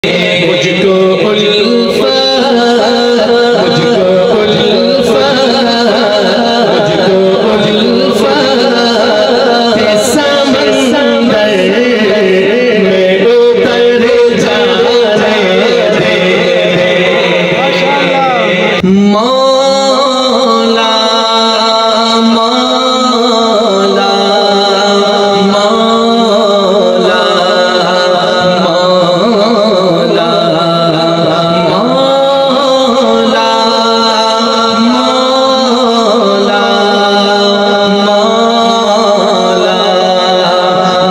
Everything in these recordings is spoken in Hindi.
मुझको उल्फत, मुझको उल्फत, मुझको उल्फत के समंदर में उतर जाने दे। मौला मौला मौला मौला मौला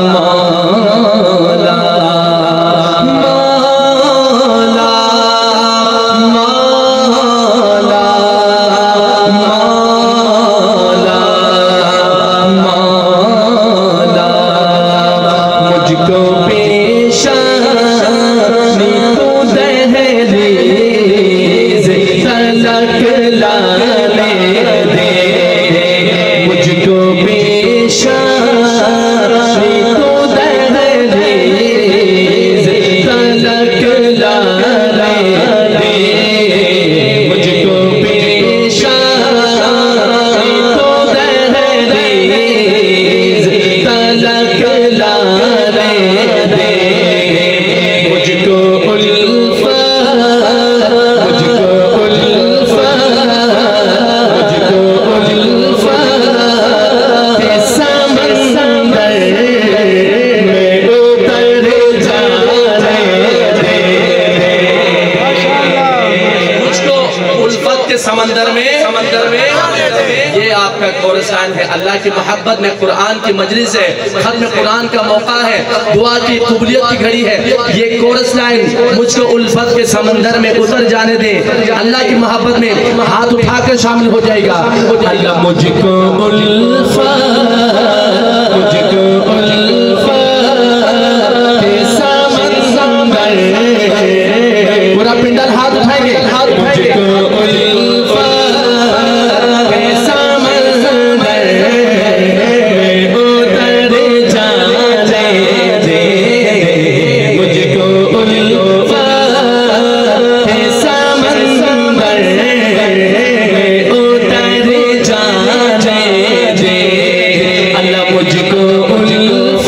मौला मौला मौला मौला मौला मुझको पेशानी तू दहलीज़ तलक लाने दे। मुझको पेशानी तू दहलीज़ तलक लाने दे। मुझको पेशानी तू दहलीज़ तलक लाने दे। मुझको उल्फत, मुझको उल्फत, मुझको उल्फत के समंदर में उतर जाने दे। मुझको उल्फत के समंदर में ये आपका कोरसान है। अल्लाह की मोहब्बत में कुरान की मजलिस है, खत्म कुरान का मौका है, दुआ की कबूलियत की घड़ी है। ये कोरस लाइन मुझको उल्फत के समंदर में उतर जाने दे। अल्लाह की मोहब्बत में हाथ उठाकर शामिल हो जाएगा। अल्लाह मुझको उल्फत, मुझको उल्फत के समंदर, पूरा पिंडल हाथ उठाएंगे। मुझको उल्फत के समंदर में उतर जाने दे। मुझको उल्फत के समंदर में उतर जाने दे। अल्लाह मुझको उल्फत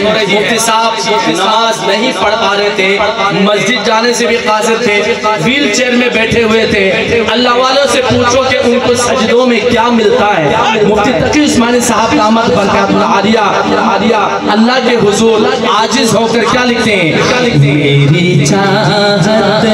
मुफ्ती साहब नमाज नहीं पढ़ पा रहे थे, मस्जिद जाने से भी कासिर थे, व्हील चेयर में बैठे हुए थे। अल्लाह वालों से पूछो कि उनको सजदों में क्या मिलता है। मुफ्ती तकी उस्मानी साहब दामत बरकातुल आलिया अल्लाह के हुजूर आजिज होकर क्या लिखते हैं, मेरी चाहत